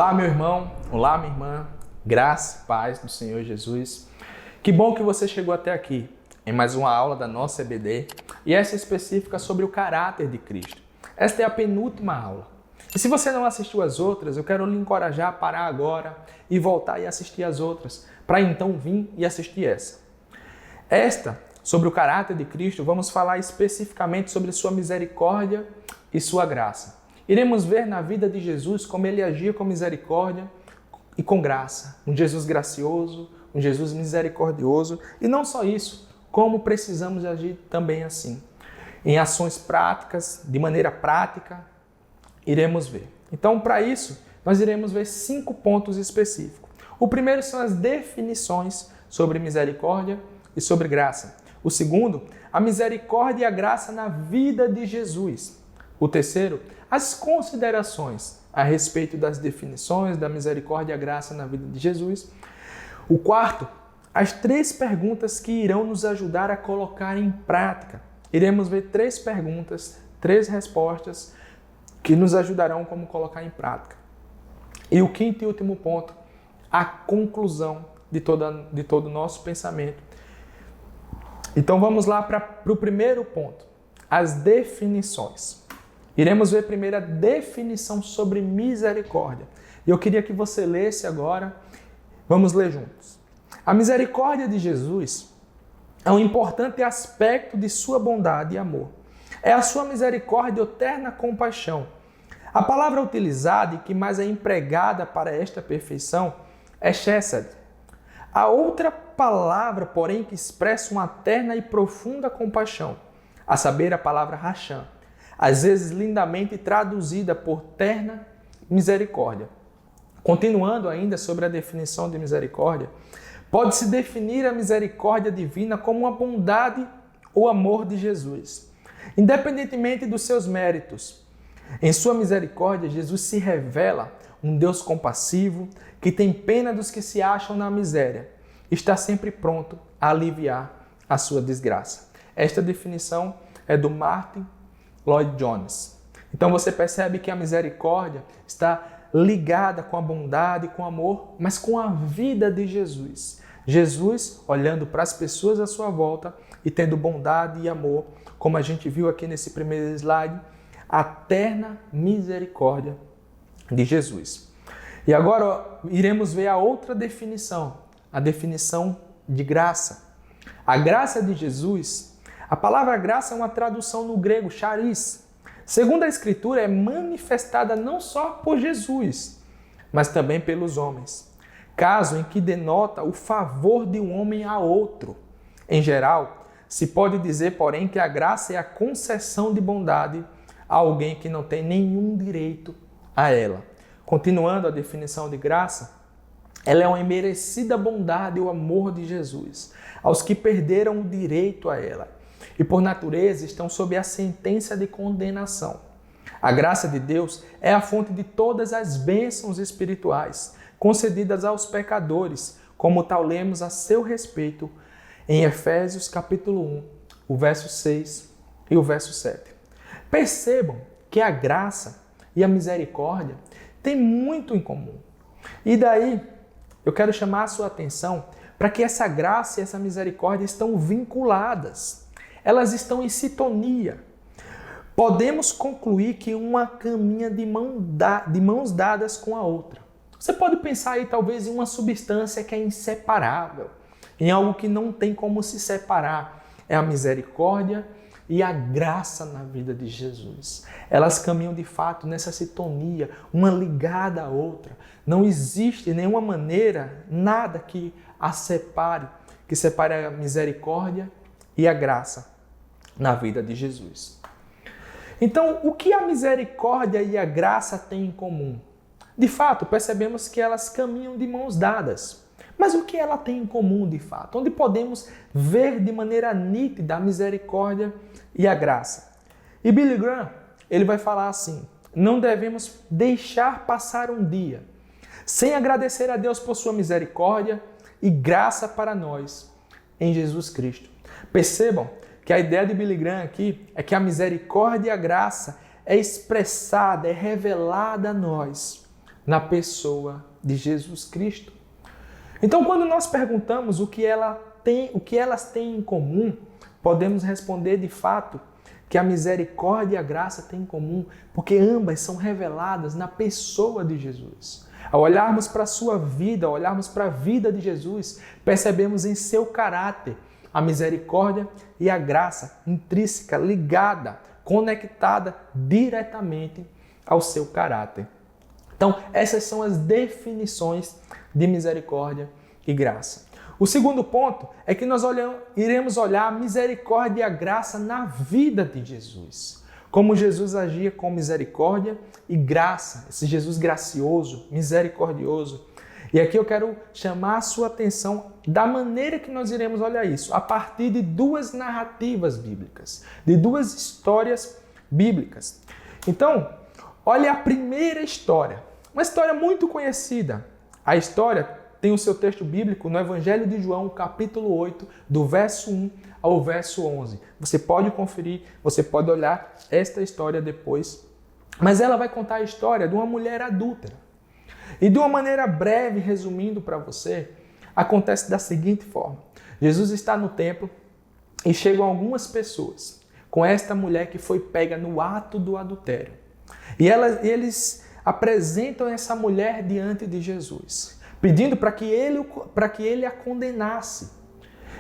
Olá, meu irmão, olá, minha irmã, graça e paz do Senhor Jesus. Que bom que você chegou até aqui em mais uma aula da nossa EBD e essa específica sobre o caráter de Cristo. Esta é a penúltima aula. E se você não assistiu às outras, eu quero lhe encorajar a parar agora e voltar e assistir às outras, para então vir e assistir essa. Esta, sobre o caráter de Cristo, vamos falar especificamente sobre sua misericórdia e sua graça. Iremos ver na vida de Jesus como ele agia com misericórdia e com graça. Um Jesus gracioso, um Jesus misericordioso. E não só isso, como precisamos agir também assim. Em ações práticas, de maneira prática, iremos ver. Então, para isso, nós iremos ver 5 pontos específicos. O primeiro são as definições sobre misericórdia e sobre graça. O segundo, a misericórdia e a graça na vida de Jesus. O terceiro, as considerações a respeito das definições da misericórdia e a graça na vida de Jesus. O quarto, as 3 perguntas que irão nos ajudar a colocar em prática. Iremos ver 3 perguntas, 3 respostas que nos ajudarão como colocar em prática. E o quinto e último ponto, a conclusão de todo o nosso pensamento. Então vamos lá para o primeiro ponto, as definições. Iremos ver primeiro a definição sobre misericórdia. E eu queria que você lesse agora. Vamos ler juntos. A misericórdia de Jesus é um importante aspecto de sua bondade e amor. É a sua misericórdia ou terna compaixão. A palavra utilizada e que mais é empregada para esta perfeição é chesed. A outra palavra, porém, que expressa uma terna e profunda compaixão, a saber, a palavra racham, às vezes lindamente traduzida por terna misericórdia. Continuando ainda sobre a definição de misericórdia, pode-se definir a misericórdia divina como uma bondade ou amor de Jesus, independentemente dos seus méritos. Em sua misericórdia, Jesus se revela um Deus compassivo que tem pena dos que se acham na miséria, está sempre pronto a aliviar a sua desgraça. Esta definição é do Martin Lloyd-Jones. Então você percebe que a misericórdia está ligada com a bondade, com o amor, mas com a vida de Jesus. Jesus olhando para as pessoas à sua volta e tendo bondade e amor, como a gente viu aqui nesse primeiro slide, a terna misericórdia de Jesus. E agora iremos ver a outra definição, a definição de graça. A graça de Jesus, a palavra graça é uma tradução no grego, charis. Segundo a Escritura, é manifestada não só por Jesus, mas também pelos homens. Caso em que denota o favor de um homem a outro. Em geral, se pode dizer, porém, que a graça é a concessão de bondade a alguém que não tem nenhum direito a ela. Continuando a definição de graça, ela é uma imerecida bondade e o amor de Jesus aos que perderam o direito a ela e, por natureza, estão sob a sentença de condenação. A graça de Deus é a fonte de todas as bênçãos espirituais concedidas aos pecadores, como tal lemos a seu respeito em Efésios capítulo 1, o verso 6 e o verso 7. Percebam que a graça e a misericórdia têm muito em comum. E daí, eu quero chamar a sua atenção para que essa graça e essa misericórdia estão vinculadas. Elas estão em sintonia. Podemos concluir que uma caminha de mãos dadas com a outra. Você pode pensar aí talvez em uma substância que é inseparável, em algo que não tem como se separar. É a misericórdia e a graça na vida de Jesus. Elas caminham de fato nessa sintonia, uma ligada à outra. Não existe nenhuma maneira, nada que a separe, que separe a misericórdia e a graça na vida de Jesus. Então, o que a misericórdia e a graça têm em comum? De fato, percebemos que elas caminham de mãos dadas. Mas o que ela tem em comum, de fato? Onde podemos ver de maneira nítida a misericórdia e a graça? E Billy Graham, ele vai falar assim: não devemos deixar passar um dia sem agradecer a Deus por sua misericórdia e graça para nós em Jesus Cristo. Percebam que a ideia de Billy Graham aqui é que a misericórdia e a graça é expressada, é revelada a nós na pessoa de Jesus Cristo. Então, quando nós perguntamos o que elas têm em comum, podemos responder de fato que a misericórdia e a graça têm em comum, porque ambas são reveladas na pessoa de Jesus. Ao olharmos para a sua vida, ao olharmos para a vida de Jesus, percebemos em seu caráter a misericórdia e a graça intrínseca, ligada, conectada diretamente ao seu caráter. Então, essas são as definições de misericórdia e graça. O segundo ponto é que nós iremos olhar a misericórdia e a graça na vida de Jesus. Como Jesus agia com misericórdia e graça, esse Jesus gracioso, misericordioso. E aqui eu quero chamar a sua atenção da maneira que nós iremos olhar isso, a partir de duas narrativas bíblicas, de duas histórias bíblicas. Então, olha a primeira história, uma história muito conhecida. A história tem o seu texto bíblico no Evangelho de João, capítulo 8, do verso 1 ao verso 11. Você pode conferir, você pode olhar esta história depois. Mas ela vai contar a história de uma mulher adúltera. E de uma maneira breve, resumindo para você, acontece da seguinte forma. Jesus está no templo e chegam algumas pessoas com esta mulher que foi pega no ato do adultério. E eles apresentam essa mulher diante de Jesus, pedindo para que ele a condenasse.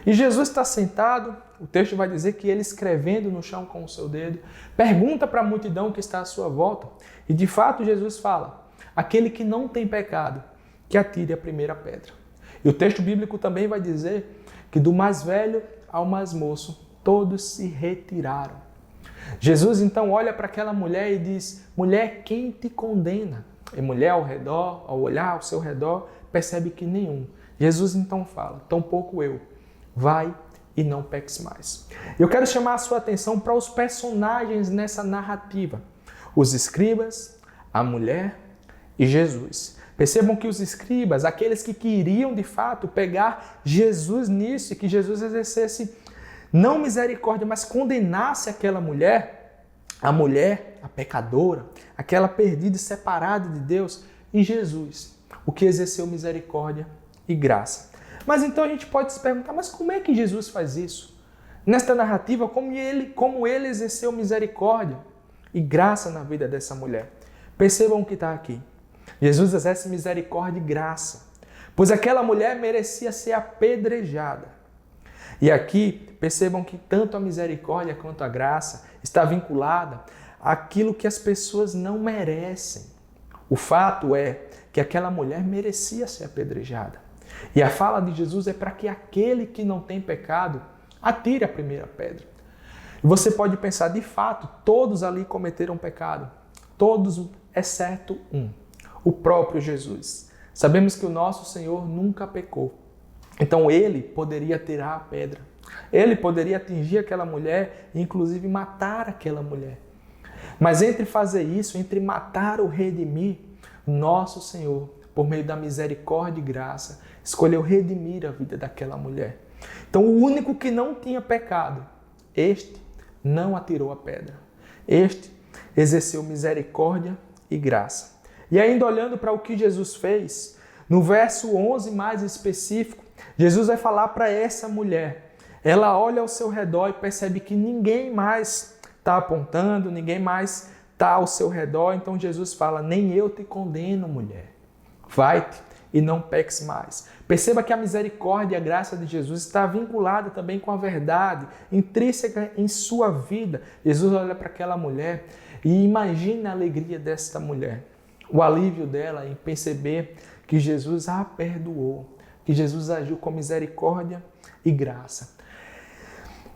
E Jesus está sentado, o texto vai dizer que ele, escrevendo no chão com o seu dedo, pergunta para a multidão que está à sua volta, e de fato Jesus fala: aquele que não tem pecado, que atire a primeira pedra. E o texto bíblico também vai dizer que do mais velho ao mais moço, todos se retiraram. Jesus então olha para aquela mulher e diz: mulher, quem te condena? E mulher ao redor, ao olhar ao seu redor, percebe que nenhum. Jesus então fala: tampouco eu. Vai e não peques mais. Eu quero chamar a sua atenção para os personagens nessa narrativa. Os escribas, a mulher e Jesus. Percebam que os escribas, aqueles que queriam de fato pegar Jesus nisso e que Jesus exercesse não misericórdia, mas condenasse aquela mulher, a pecadora, aquela perdida e separada de Deus, e Jesus, o que exerceu misericórdia e graça. Mas então a gente pode se perguntar, mas como é que Jesus faz isso? Nesta narrativa, como ele exerceu misericórdia e graça na vida dessa mulher. Percebam o que está aqui. Jesus exerce misericórdia e graça, pois aquela mulher merecia ser apedrejada. E aqui, percebam que tanto a misericórdia quanto a graça está vinculada àquilo que as pessoas não merecem. O fato é que aquela mulher merecia ser apedrejada. E a fala de Jesus é para que aquele que não tem pecado atire a primeira pedra. E você pode pensar, de fato, todos ali cometeram pecado. Todos, exceto um, o próprio Jesus. Sabemos que o nosso Senhor nunca pecou. Então ele poderia tirar a pedra. Ele poderia atingir aquela mulher e inclusive matar aquela mulher. Mas entre fazer isso, entre matar ou redimir, nosso Senhor, por meio da misericórdia e graça, escolheu redimir a vida daquela mulher. Então o único que não tinha pecado, este não atirou a pedra. Este exerceu misericórdia e graça. E ainda olhando para o que Jesus fez, no verso 11 mais específico, Jesus vai falar para essa mulher. Ela olha ao seu redor e percebe que ninguém mais está apontando, ninguém mais está ao seu redor. Então Jesus fala: nem eu te condeno, mulher. Vai-te e não peques mais. Perceba que a misericórdia e a graça de Jesus está vinculada também com a verdade intrínseca em sua vida. Jesus olha para aquela mulher e imagina a alegria desta mulher. O alívio dela em perceber que Jesus a perdoou, que Jesus agiu com misericórdia e graça.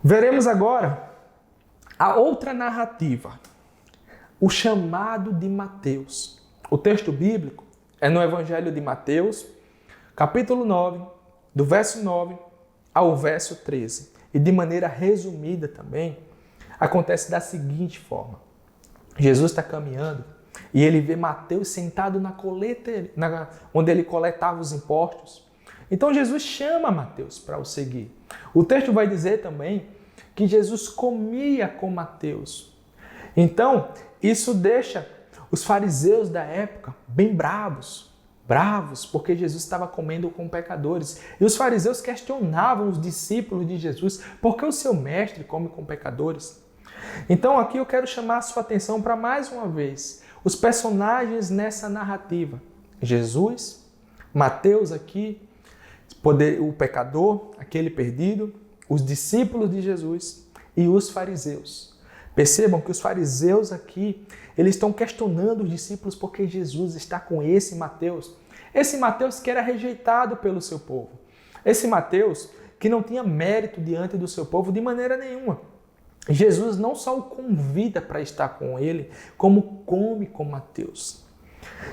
Veremos agora a outra narrativa, o chamado de Mateus. O texto bíblico é no Evangelho de Mateus, capítulo 9, do verso 9 ao verso 13. E de maneira resumida também, acontece da seguinte forma. Jesus está caminhando e ele vê Mateus sentado na coleta, onde ele coletava os impostos. Então Jesus chama Mateus para o seguir. O texto vai dizer também que Jesus comia com Mateus. Então, isso deixa Os fariseus da época, bem bravos, porque Jesus estava comendo com pecadores. E os fariseus questionavam os discípulos de Jesus, por que o seu mestre come com pecadores? Então aqui eu quero chamar a sua atenção para mais uma vez, os personagens nessa narrativa. Jesus, Mateus aqui, o pecador, aquele perdido, os discípulos de Jesus e os fariseus. Percebam que os fariseus aqui, eles estão questionando os discípulos porque Jesus está com esse Mateus. Esse Mateus que era rejeitado pelo seu povo. Esse Mateus que não tinha mérito diante do seu povo de maneira nenhuma. Jesus não só o convida para estar com ele, como come com Mateus.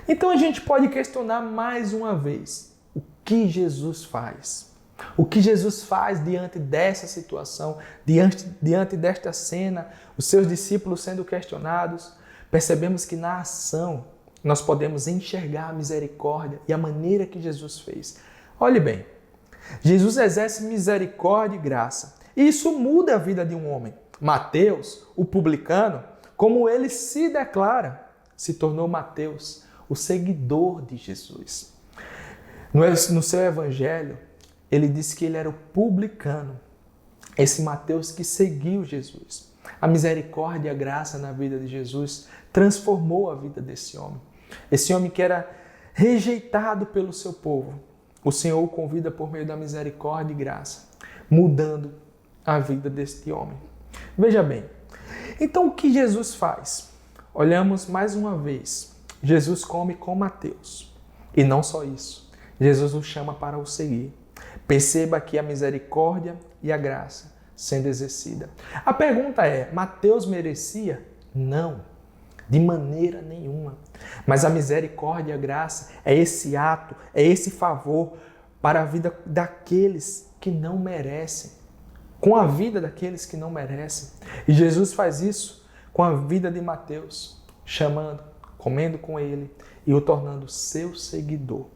Então a gente pode questionar mais uma vez o que Jesus faz. O que Jesus faz diante dessa situação, diante desta cena, os seus discípulos sendo questionados. Percebemos que na ação nós podemos enxergar a misericórdia e a maneira que Jesus fez. Olhe bem, Jesus exerce misericórdia e graça. E isso muda a vida de um homem. Mateus, o publicano, como ele se declara, se tornou Mateus, o seguidor de Jesus. No seu evangelho, ele disse que ele era o publicano, esse Mateus que seguiu Jesus. A misericórdia e a graça na vida de Jesus transformou a vida desse homem. Esse homem que era rejeitado pelo seu povo, o Senhor o convida por meio da misericórdia e graça, mudando a vida deste homem. Veja bem, então o que Jesus faz? Olhamos mais uma vez. Jesus come com Mateus. E não só isso, Jesus o chama para o seguir. Perceba aqui a misericórdia e a graça sendo exercida. A pergunta é, Mateus merecia? Não, de maneira nenhuma. Mas a misericórdia e a graça é esse ato, é esse favor para a vida daqueles que não merecem. Com a vida daqueles que não merecem. E Jesus faz isso com a vida de Mateus, chamando, comendo com ele e o tornando seu seguidor.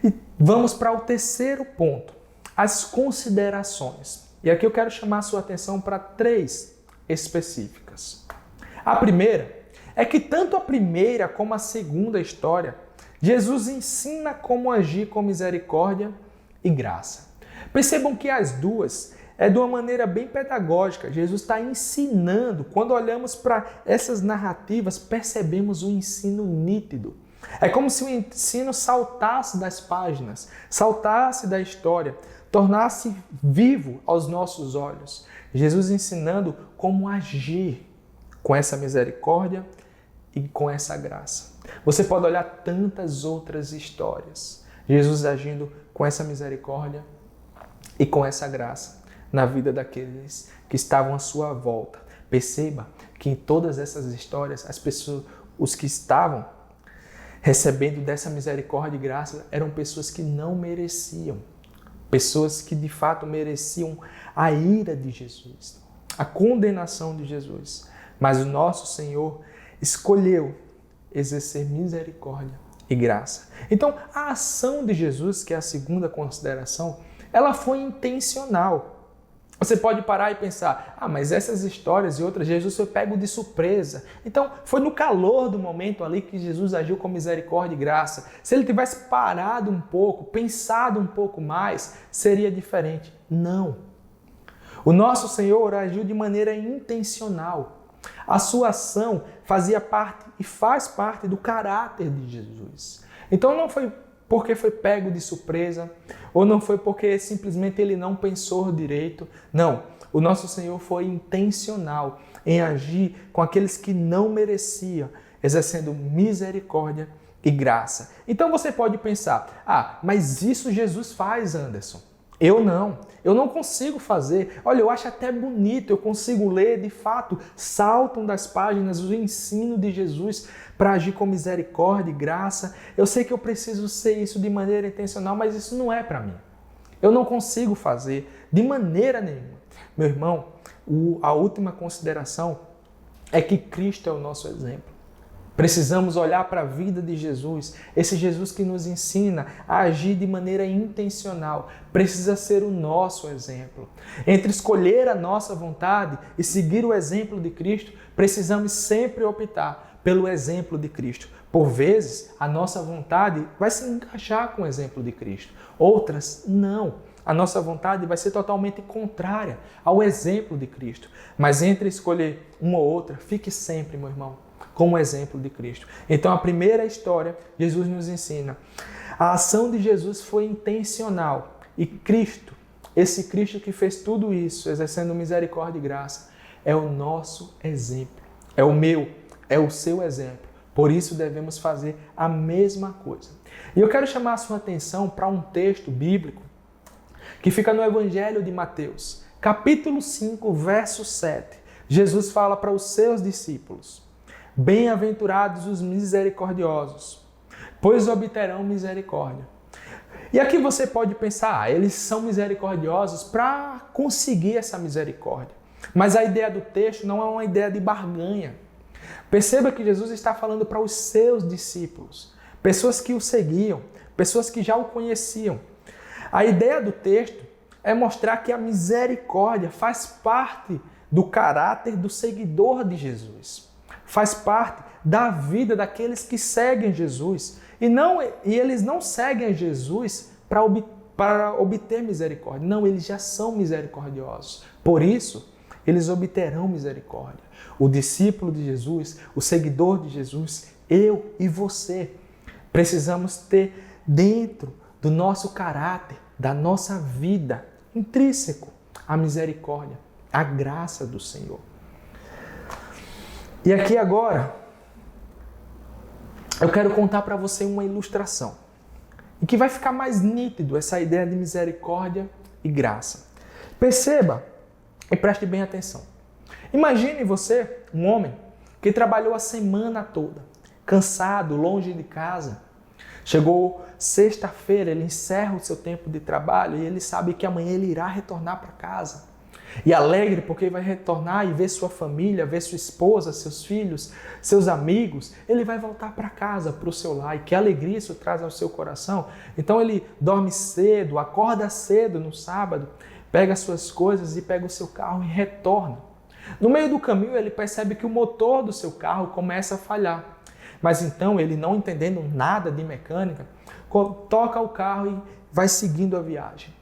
E vamos para o terceiro ponto, as considerações. E aqui eu quero chamar a sua atenção para 3 específicas. A primeira é que tanto a primeira como a segunda história, Jesus ensina como agir com misericórdia e graça. Percebam que as duas é de uma maneira bem pedagógica. Jesus está ensinando. Quando olhamos para essas narrativas, percebemos um ensino nítido. É como se o ensino saltasse das páginas, saltasse da história, tornasse vivo aos nossos olhos. Jesus ensinando como agir com essa misericórdia e com essa graça. Você pode olhar tantas outras histórias. Jesus agindo com essa misericórdia e com essa graça na vida daqueles que estavam à sua volta. Perceba que em todas essas histórias, as pessoas, os que estavam recebendo dessa misericórdia e graça eram pessoas que não mereciam. Pessoas que de fato mereciam a ira de Jesus, a condenação de Jesus. Mas o nosso Senhor escolheu exercer misericórdia e graça. Então, a ação de Jesus, que é a segunda consideração, ela foi intencional. Você pode parar e pensar, mas essas histórias e outras, Jesus foi pego de surpresa. Então, foi no calor do momento ali que Jesus agiu com misericórdia e graça. Se ele tivesse parado um pouco, pensado um pouco mais, seria diferente. Não. O nosso Senhor agiu de maneira intencional. A sua ação fazia parte e faz parte do caráter de Jesus. Então, não foi porque foi pego de surpresa, ou não foi porque simplesmente ele não pensou direito. Não, o nosso Senhor foi intencional em agir com aqueles que não mereciam, exercendo misericórdia e graça. Então você pode pensar, mas isso Jesus faz, Anderson. Eu não consigo fazer. Olha, eu acho até bonito, eu consigo ler, de fato, saltam das páginas o ensino de Jesus para agir com misericórdia e graça. Eu sei que eu preciso ser isso de maneira intencional, mas isso não é para mim. Eu não consigo fazer de maneira nenhuma. Meu irmão, a última consideração é que Cristo é o nosso exemplo. Precisamos olhar para a vida de Jesus, esse Jesus que nos ensina a agir de maneira intencional, precisa ser o nosso exemplo. Entre escolher a nossa vontade e seguir o exemplo de Cristo, precisamos sempre optar pelo exemplo de Cristo. Por vezes, a nossa vontade vai se encaixar com o exemplo de Cristo. Outras, não. A nossa vontade vai ser totalmente contrária ao exemplo de Cristo. Mas entre escolher uma ou outra, fique sempre, meu irmão, com o exemplo de Cristo. Então, a primeira história, Jesus nos ensina. A ação de Jesus foi intencional. E Cristo, esse Cristo que fez tudo isso, exercendo misericórdia e graça, é o nosso exemplo. É o meu, é o seu exemplo. Por isso devemos fazer a mesma coisa. E eu quero chamar a sua atenção para um texto bíblico que fica no Evangelho de Mateus, capítulo 5, verso 7. Jesus fala para os seus discípulos: bem-aventurados os misericordiosos, pois obterão misericórdia. E aqui você pode pensar, eles são misericordiosos para conseguir essa misericórdia. Mas a ideia do texto não é uma ideia de barganha. Perceba que Jesus está falando para os seus discípulos, pessoas que o seguiam, pessoas que já o conheciam. A ideia do texto é mostrar que a misericórdia faz parte do caráter do seguidor de Jesus. Faz parte da vida daqueles que seguem Jesus. E eles não seguem Jesus para obter misericórdia. Não, eles já são misericordiosos. Por isso, eles obterão misericórdia. O discípulo de Jesus, o seguidor de Jesus, eu e você, precisamos ter dentro do nosso caráter, da nossa vida, intrínseco, a misericórdia, a graça do Senhor. E aqui agora, eu quero contar para você uma ilustração, em que vai ficar mais nítido essa ideia de misericórdia e graça. Perceba e preste bem atenção. Imagine você, um homem, que trabalhou a semana toda, cansado, longe de casa. Chegou sexta-feira, ele encerra o seu tempo de trabalho e ele sabe que amanhã ele irá retornar para casa. E alegre porque vai retornar e ver sua família, ver sua esposa, seus filhos, seus amigos. Ele vai voltar para casa, para o seu lar. E que alegria isso traz ao seu coração. Então ele dorme cedo, acorda cedo no sábado, pega suas coisas e pega o seu carro e retorna. No meio do caminho ele percebe que o motor do seu carro começa a falhar. Mas então ele, não entendendo nada de mecânica, toca o carro e vai seguindo a viagem.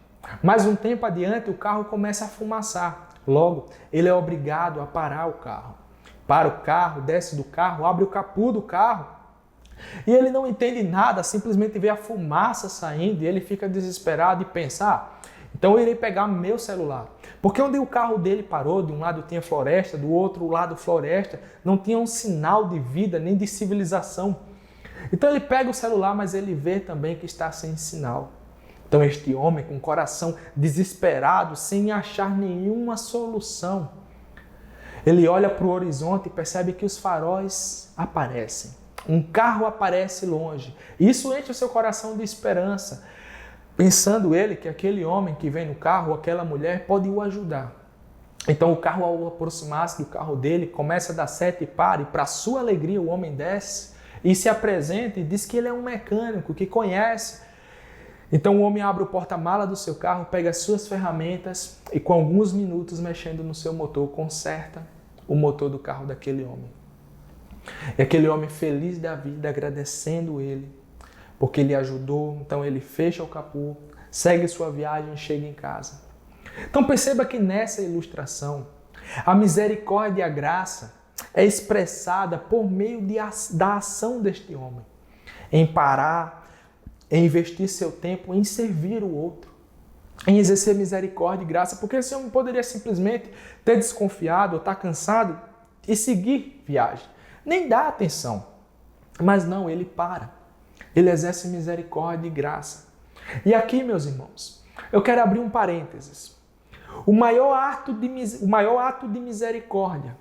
Mais um tempo adiante, o carro começa a fumaçar. Logo, ele é obrigado a parar o carro. Para o carro, desce do carro, abre o capô do carro. E ele não entende nada, simplesmente vê a fumaça saindo e ele fica desesperado e pensa: então eu irei pegar meu celular. Porque onde o carro dele parou, de um lado tinha floresta, do outro lado floresta, não tinha um sinal de vida nem de civilização. Então ele pega o celular, mas ele vê também que está sem sinal. Então este homem, com o coração desesperado, sem achar nenhuma solução, ele olha para o horizonte e percebe que os faróis aparecem. Um carro aparece longe. Isso enche o seu coração de esperança, pensando ele que aquele homem que vem no carro, aquela mulher, pode o ajudar. Então o carro, ao aproximar-se do carro dele, começa a dar seta e para, e para sua alegria o homem desce e se apresenta e diz que ele é um mecânico, que conhece. Então o homem abre o porta-mala do seu carro, pega as suas ferramentas e com alguns minutos mexendo no seu motor, conserta o motor do carro daquele homem. E aquele homem feliz da vida, agradecendo ele, porque ele ajudou. Então ele fecha o capô, segue sua viagem e chega em casa. Então perceba que nessa ilustração, a misericórdia e a graça é expressada por meio da ação deste homem, em parar, em investir seu tempo em servir o outro, em exercer misericórdia e graça, porque esse homem poderia simplesmente ter desconfiado ou estar cansado e seguir viagem, nem dar atenção. Mas não, ele para, ele exerce misericórdia e graça. E aqui, meus irmãos, eu quero abrir um parênteses. O maior ato de misericórdia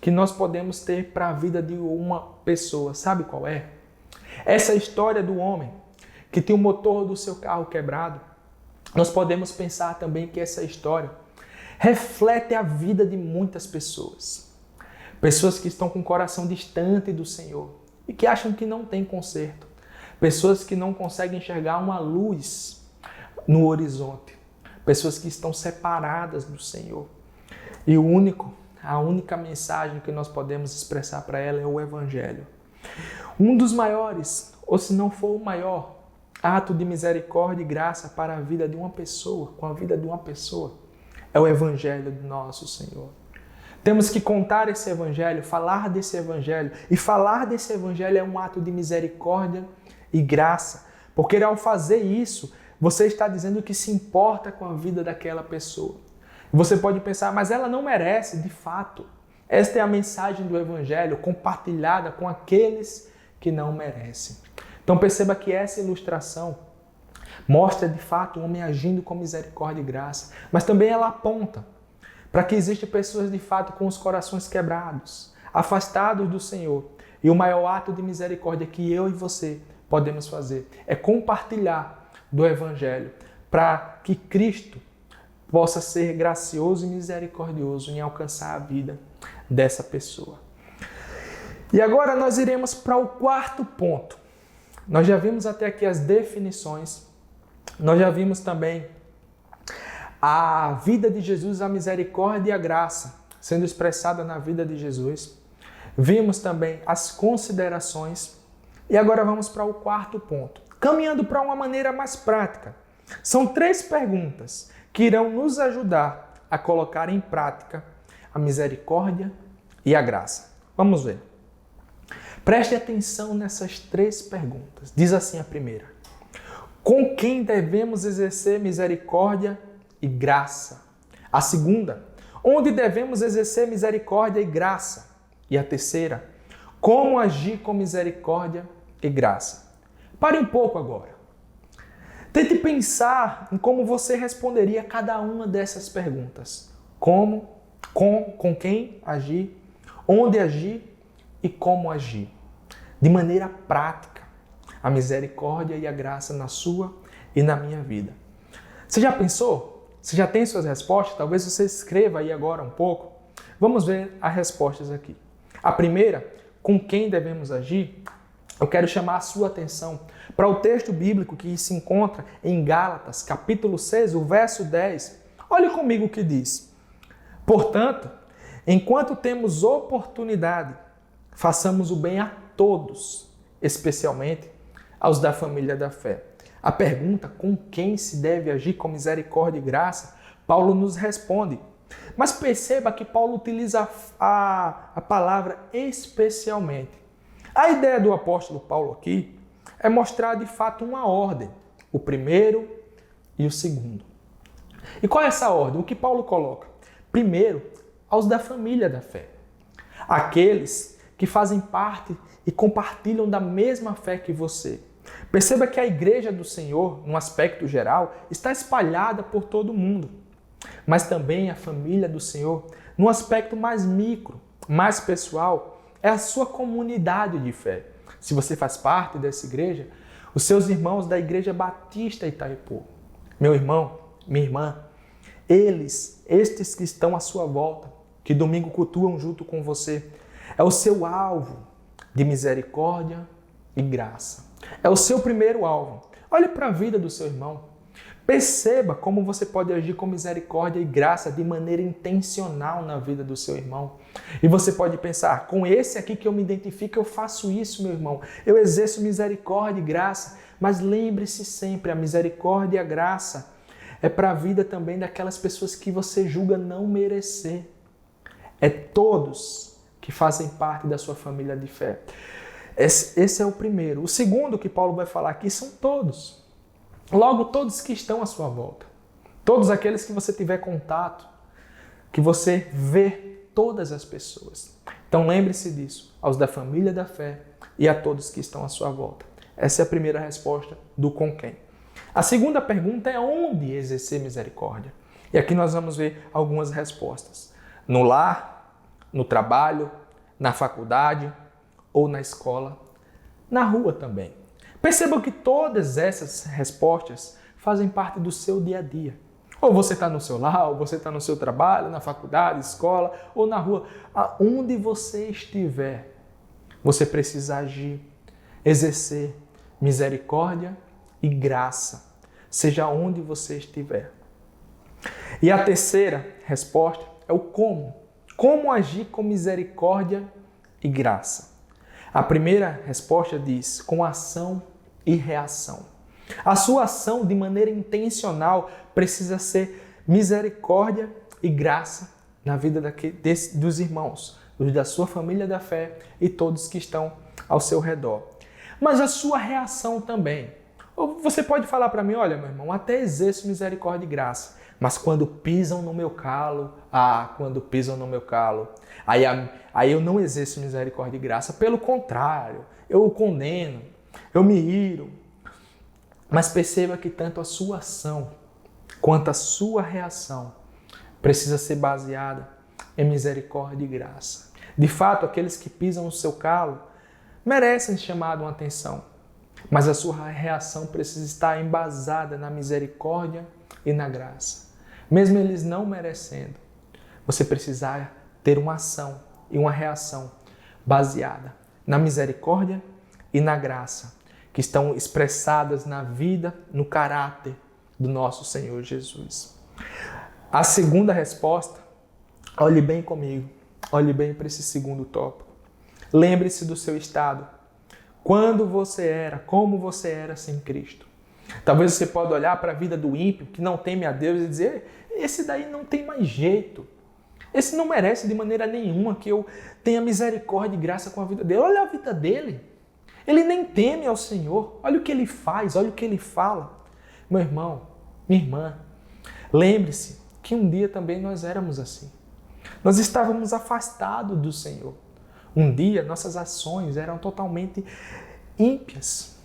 que nós podemos ter para a vida de uma pessoa, sabe qual é? Essa história do homem que tem o motor do seu carro quebrado. Nós podemos pensar também que essa história reflete a vida de muitas pessoas. Pessoas que estão com o coração distante do Senhor e que acham que não tem conserto. Pessoas que não conseguem enxergar uma luz no horizonte. Pessoas que estão separadas do Senhor. E o único a única mensagem que nós podemos expressar para ela é o Evangelho. Um dos maiores, ou se não for o maior, ato de misericórdia e graça para a vida de uma pessoa, com a vida de uma pessoa, é o Evangelho do nosso Senhor. Temos que contar esse Evangelho, falar desse Evangelho, e falar desse Evangelho é um ato de misericórdia e graça, porque ao fazer isso, você está dizendo que se importa com a vida daquela pessoa. Você pode pensar, mas ela não merece, de fato. Esta é a mensagem do Evangelho compartilhada com aqueles que não merecem. Então perceba que essa ilustração mostra de fato o homem agindo com misericórdia e graça, mas também ela aponta para que existem pessoas de fato com os corações quebrados, afastados do Senhor. E o maior ato de misericórdia que eu e você podemos fazer é compartilhar do Evangelho para que Cristo possa ser gracioso e misericordioso em alcançar a vida dessa pessoa. E agora nós iremos para o quarto ponto. Nós já vimos até aqui as definições, nós já vimos também a vida de Jesus, a misericórdia e a graça sendo expressada na vida de Jesus. Vimos também as considerações e agora vamos para o quarto ponto. Caminhando para uma maneira mais prática. São 3 perguntas que irão nos ajudar a colocar em prática a misericórdia e a graça. Vamos ver. Preste atenção nessas 3 perguntas. Diz assim a primeira: com quem devemos exercer misericórdia e graça? A segunda: onde devemos exercer misericórdia e graça? E a terceira: como agir com misericórdia e graça? Pare um pouco agora. Tente pensar em como você responderia a cada uma dessas perguntas. Como, com quem agir, onde agir e como agir. De maneira prática, a misericórdia e a graça na sua e na minha vida. Você já pensou? Você já tem suas respostas? Talvez você escreva aí agora um pouco. Vamos ver as respostas aqui. A primeira, com quem devemos agir? Eu quero chamar a sua atenção para o texto bíblico que se encontra em Gálatas, capítulo 6, o verso 10. Olhe comigo o que diz. Portanto, enquanto temos oportunidade, façamos o bem a todos, especialmente aos da família da fé. A pergunta, com quem se deve agir com misericórdia e graça, Paulo nos responde. Mas perceba que Paulo utiliza a palavra especialmente. A ideia do apóstolo Paulo aqui é mostrar de fato uma ordem, o primeiro e o segundo. E qual é essa ordem? O que Paulo coloca? Primeiro, aos da família da fé. Aqueles que fazem parte e compartilham da mesma fé que você. Perceba que a igreja do Senhor, num aspecto geral, está espalhada por todo o mundo. Mas também a família do Senhor, num aspecto mais micro, mais pessoal, é a sua comunidade de fé. Se você faz parte dessa igreja, os seus irmãos da Igreja Batista Itaipu, meu irmão, minha irmã, estes que estão à sua volta, que domingo cultuam junto com você, é o seu alvo de misericórdia e graça. É o seu primeiro alvo. Olhe para a vida do seu irmão. Perceba como você pode agir com misericórdia e graça de maneira intencional na vida do seu irmão. E você pode pensar, com esse aqui que eu me identifico, eu faço isso, meu irmão. Eu exerço misericórdia e graça. Mas lembre-se sempre, a misericórdia e a graça é para a vida também daquelas pessoas que você julga não merecer. É todos que fazem parte da sua família de fé. Esse é o primeiro. O segundo que Paulo vai falar aqui são todos. Logo, todos que estão à sua volta. Todos aqueles que você tiver contato, que você vê todas as pessoas. Então lembre-se disso, aos da família da fé e a todos que estão à sua volta. Essa é a primeira resposta do com quem. A segunda pergunta é onde exercer misericórdia. E aqui nós vamos ver algumas respostas. No lar, no trabalho, na faculdade ou na escola, na rua também. Percebam que todas essas respostas fazem parte do seu dia a dia. Ou você está no seu lar, ou você está no seu trabalho, na faculdade, escola, ou na rua. Aonde você estiver, você precisa agir, exercer misericórdia e graça, seja onde você estiver. E a terceira resposta é o como. Como agir com misericórdia e graça? A primeira resposta diz, com ação e reação. A sua ação, de maneira intencional, precisa ser misericórdia e graça na vida dos irmãos, da sua família da fé e todos que estão ao seu redor. Mas a sua reação também. Você pode falar para mim, olha, meu irmão, até exerço misericórdia e graça, mas quando pisam no meu calo, aí eu não exerço misericórdia e graça. Pelo contrário, eu o condeno, eu me iro. Mas perceba que tanto a sua ação quanto a sua reação precisa ser baseada em misericórdia e graça. De fato, aqueles que pisam no seu calo merecem chamar uma atenção, mas a sua reação precisa estar embasada na misericórdia e na graça. Mesmo eles não merecendo, você precisa ter uma ação e uma reação baseada na misericórdia e na graça, que estão expressadas na vida, no caráter do nosso Senhor Jesus. A segunda resposta, olhe bem comigo, olhe bem para esse segundo tópico. Lembre-se do seu estado. Quando você era, como você era sem Cristo. Talvez você possa olhar para a vida do ímpio, que não teme a Deus, e dizer, esse daí não tem mais jeito. Esse não merece de maneira nenhuma que eu tenha misericórdia e graça com a vida dele. Olha a vida dele. Ele nem teme ao Senhor. Olha o que ele faz, olha o que ele fala. Meu irmão, minha irmã, lembre-se que um dia também nós éramos assim. Nós estávamos afastados do Senhor. Um dia nossas ações eram totalmente ímpias,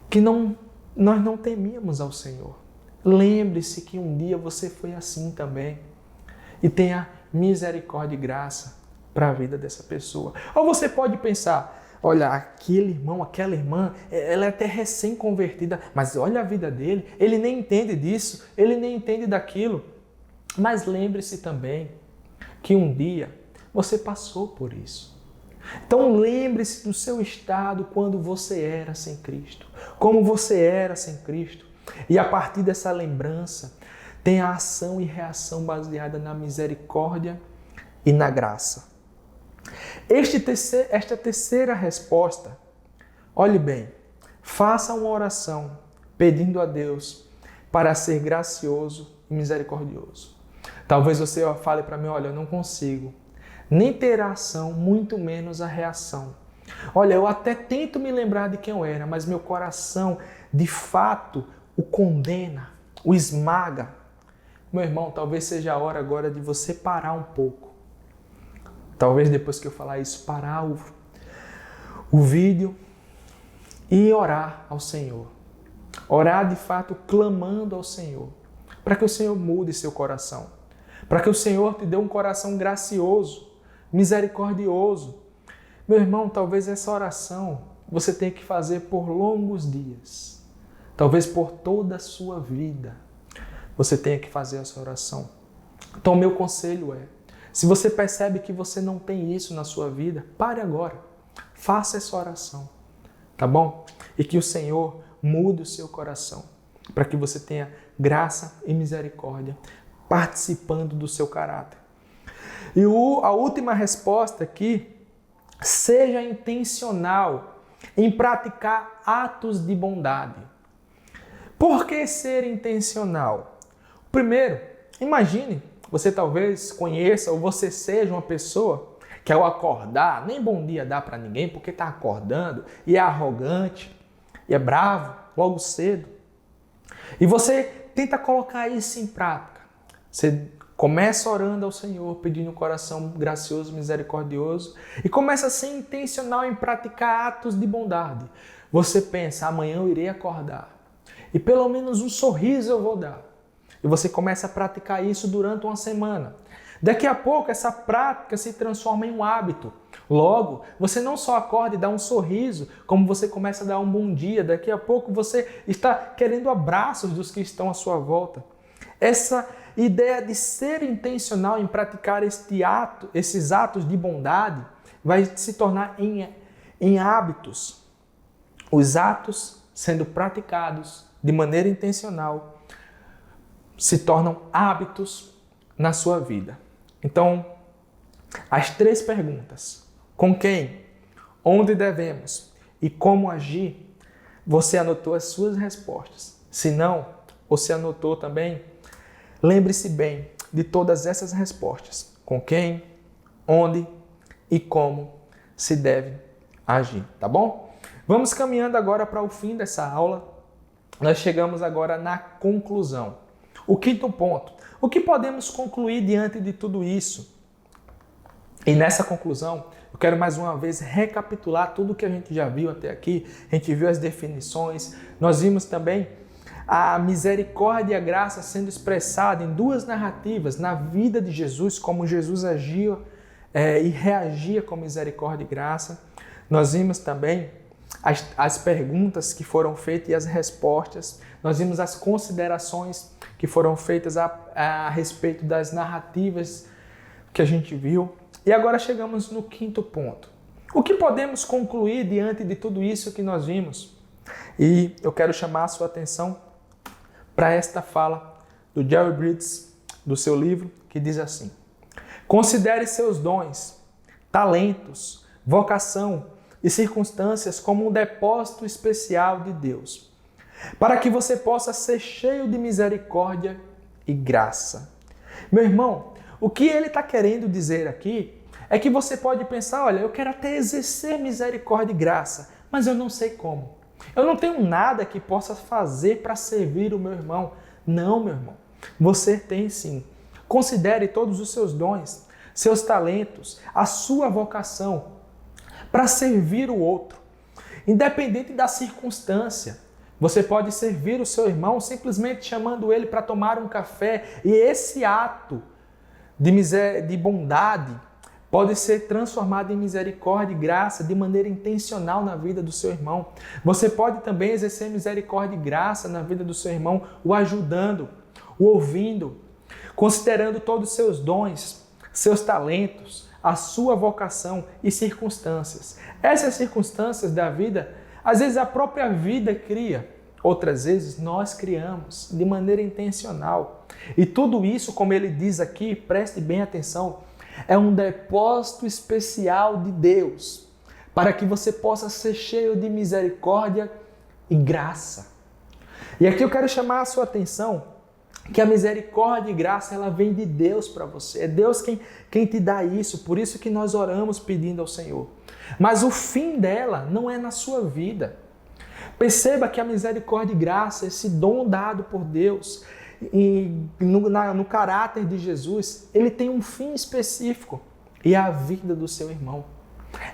que nós não temíamos ao Senhor. Lembre-se que um dia você foi assim também. E tenha misericórdia e graça para a vida dessa pessoa. Ou você pode pensar, olha, aquele irmão, aquela irmã, ela é até recém-convertida, mas olha a vida dele, ele nem entende disso, ele nem entende daquilo. Mas lembre-se também que um dia você passou por isso. Então lembre-se do seu estado quando você era sem Cristo, como você era sem Cristo. E a partir dessa lembrança, tenha ação e reação baseada na misericórdia e na graça. Esta terceira resposta, olhe bem, faça uma oração pedindo a Deus para ser gracioso e misericordioso. Talvez você fale para mim, olha, eu não consigo nem ter a ação, muito menos a reação. Olha, eu até tento me lembrar de quem eu era, mas meu coração, de fato, o condena, o esmaga. Meu irmão, talvez seja a hora agora de você parar um pouco. Talvez depois que eu falar isso, parar o vídeo e orar ao Senhor. Orar de fato clamando ao Senhor, para que o Senhor mude seu coração. Para que o Senhor te dê um coração gracioso, misericordioso. Meu irmão, talvez essa oração você tenha que fazer por longos dias. Talvez por toda a sua vida você tenha que fazer essa oração. Então, o meu conselho é, se você percebe que você não tem isso na sua vida, pare agora. Faça essa oração, tá bom? E que o Senhor mude o seu coração, para que você tenha graça e misericórdia participando do seu caráter. E a última resposta aqui, seja intencional em praticar atos de bondade. Por que ser intencional? Primeiro, imagine, você talvez conheça ou você seja uma pessoa que ao acordar, nem bom dia dá para ninguém porque está acordando e é arrogante e é bravo logo cedo. E você tenta colocar isso em prática. Você começa orando ao Senhor, pedindo um coração gracioso, misericordioso e começa a ser intencional em praticar atos de bondade. Você pensa, amanhã eu irei acordar e pelo menos um sorriso eu vou dar. E você começa a praticar isso durante uma semana. Daqui a pouco essa prática se transforma em um hábito. Logo, você não só acorda e dá um sorriso, como você começa a dar um bom dia. Daqui a pouco você está querendo abraços dos que estão à sua volta. Essa ideia de ser intencional em praticar esses atos de bondade vai se tornar em hábitos. Os atos sendo praticados de maneira intencional se tornam hábitos na sua vida. Então, as 3 perguntas: com quem, onde devemos e como agir, você anotou as suas respostas. Se não, ou se anotou também, lembre-se bem de todas essas respostas: com quem, onde e como se deve agir, tá bom? Vamos caminhando agora para o fim dessa aula. Nós chegamos agora na conclusão. O 5º ponto. O que podemos concluir diante de tudo isso? E nessa conclusão, eu quero mais uma vez recapitular tudo que a gente já viu até aqui. A gente viu as definições, nós vimos também a misericórdia e a graça sendo expressada em 2 narrativas na vida de Jesus, como Jesus agia e reagia com misericórdia e graça. Nós vimos também as perguntas que foram feitas e as respostas. Nós vimos as considerações que foram feitas a respeito das narrativas que a gente viu. E agora chegamos no 5º ponto. O que podemos concluir diante de tudo isso que nós vimos? E eu quero chamar a sua atenção para esta fala do Jerry Bridges, do seu livro, que diz assim: considere seus dons, talentos, vocação e circunstâncias como um depósito especial de Deus, para que você possa ser cheio de misericórdia e graça. Meu irmão, o que ele está querendo dizer aqui é que você pode pensar: olha, eu quero até exercer misericórdia e graça, mas eu não sei como. Eu não tenho nada que possa fazer para servir o meu irmão. Não, meu irmão, você tem sim. Considere todos os seus dons, seus talentos, a sua vocação para servir o outro, independente da circunstância. Você pode servir o seu irmão simplesmente chamando ele para tomar um café, e esse ato de bondade pode ser transformado em misericórdia e graça de maneira intencional na vida do seu irmão. Você pode também exercer misericórdia e graça na vida do seu irmão, o ajudando, o ouvindo, considerando todos os seus dons, seus talentos, a sua vocação e circunstâncias. Essas circunstâncias da vida, às vezes a própria vida cria, outras vezes nós criamos de maneira intencional. E tudo isso, como ele diz aqui, preste bem atenção, é um depósito especial de Deus, para que você possa ser cheio de misericórdia e graça. E aqui eu quero chamar a sua atenção que a misericórdia e graça, ela vem de Deus para você. É Deus quem te dá isso, por isso que nós oramos pedindo ao Senhor. Mas o fim dela não é na sua vida. Perceba que a misericórdia e graça, esse dom dado por Deus, e no caráter de Jesus, ele tem um fim específico, e é a vida do seu irmão.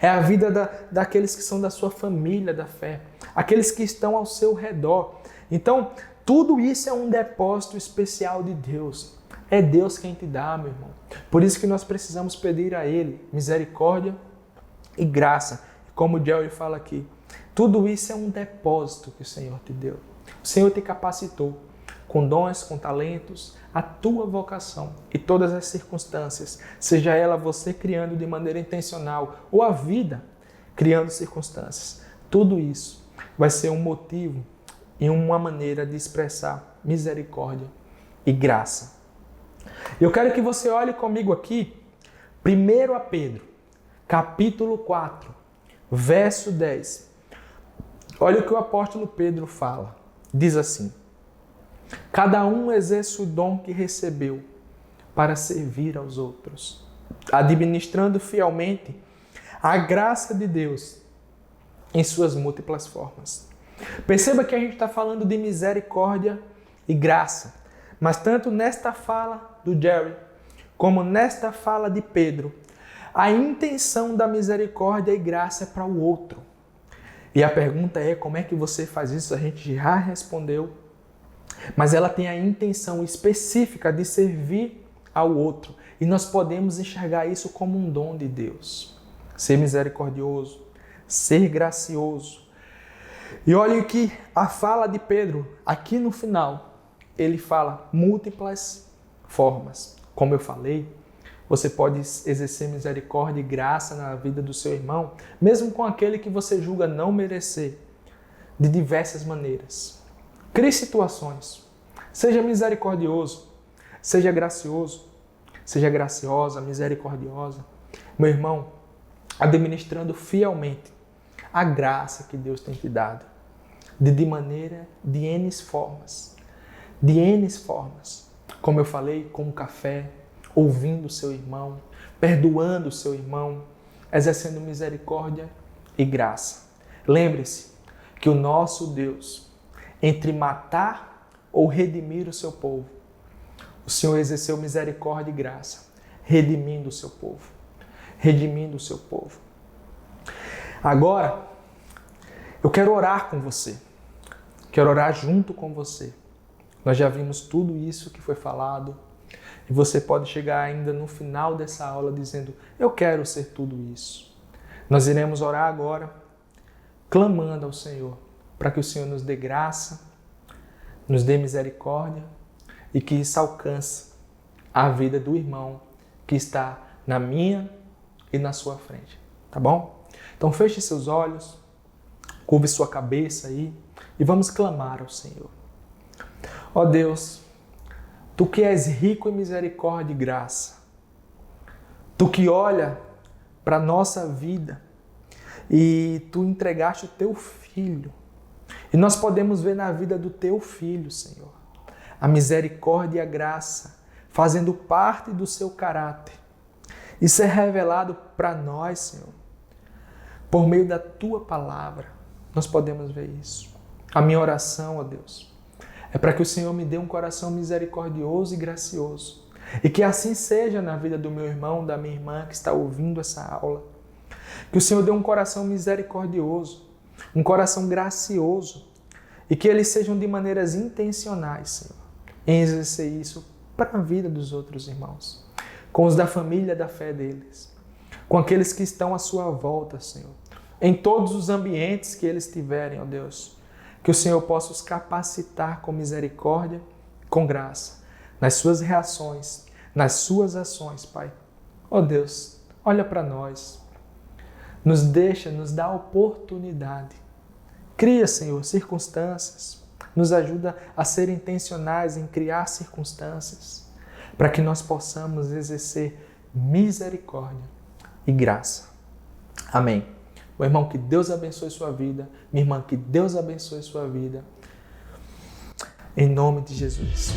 É a vida daqueles que são da sua família da fé, aqueles que estão ao seu redor. Então, tudo isso é um depósito especial de Deus. É Deus quem te dá, meu irmão. Por isso que nós precisamos pedir a Ele misericórdia e graça. Como o Jerry fala aqui, tudo isso é um depósito que o Senhor te deu. O Senhor te capacitou com dons, com talentos, a tua vocação e todas as circunstâncias, seja ela você criando de maneira intencional ou a vida criando circunstâncias. Tudo isso vai ser um motivo e uma maneira de expressar misericórdia e graça. Eu quero que você olhe comigo aqui, 1 Pedro, capítulo 4, verso 10. Olha o que o apóstolo Pedro fala. Diz assim: cada um exerce o dom que recebeu para servir aos outros, administrando fielmente a graça de Deus em suas múltiplas formas. Perceba que a gente está falando de misericórdia e graça, mas tanto nesta fala do Jerry, como nesta fala de Pedro, a intenção da misericórdia e graça é para o outro. E a pergunta é: como é que você faz isso? A gente já respondeu. Mas ela tem a intenção específica de servir ao outro. E nós podemos enxergar isso como um dom de Deus. Ser misericordioso, ser gracioso. E olha que a fala de Pedro, aqui no final, ele fala múltiplas formas. Como eu falei, você pode exercer misericórdia e graça na vida do seu irmão, mesmo com aquele que você julga não merecer, de diversas maneiras. Crie situações. Seja misericordioso, seja gracioso, seja graciosa, misericordiosa. meu irmão, administrando fielmente a graça que Deus tem te dado, de maneira, de N formas. De N formas. Como eu falei, com o café, ouvindo o seu irmão, perdoando o seu irmão, exercendo misericórdia e graça. Lembre-se que o nosso Deus, entre matar ou redimir o seu povo, o Senhor exerceu misericórdia e graça, redimindo o seu povo. Redimindo o seu povo. Agora, eu quero orar com você. Quero orar junto com você. Nós já vimos tudo isso que foi falado. E você pode chegar ainda no final dessa aula dizendo, eu quero ser tudo isso. Nós iremos orar agora, clamando ao Senhor, para que o Senhor nos dê graça, nos dê misericórdia e que isso alcance a vida do irmão que está na minha e na sua frente. Tá bom? Então feche seus olhos, curve sua cabeça aí e vamos clamar ao Senhor. Ó Deus, Tu que és rico em misericórdia e graça, Tu que olha para a nossa vida e Tu entregaste o Teu Filho. E nós podemos ver na vida do Teu Filho, Senhor, a misericórdia e a graça fazendo parte do Seu caráter. Isso é revelado para nós, Senhor. Por meio da Tua palavra, nós podemos ver isso. A minha oração, ó Deus, é para que o Senhor me dê um coração misericordioso e gracioso. E que assim seja na vida do meu irmão, da minha irmã que está ouvindo essa aula. Que o Senhor dê um coração misericordioso, um coração gracioso. E que eles sejam de maneiras intencionais, Senhor, em exercer isso para a vida dos outros irmãos. Com os da família da fé deles. Com aqueles que estão à sua volta, Senhor. Em todos os ambientes que eles tiverem, ó Deus. Que o Senhor possa os capacitar com misericórdia, com graça, nas suas reações, nas suas ações, Pai. Ó Deus, olha para nós. Nos dá a oportunidade. Cria, Senhor, circunstâncias. Nos ajuda a ser intencionais em criar circunstâncias para que nós possamos exercer misericórdia e graça. Amém. Meu irmão, que Deus abençoe sua vida. Minha irmã, que Deus abençoe sua vida. Em nome de Jesus.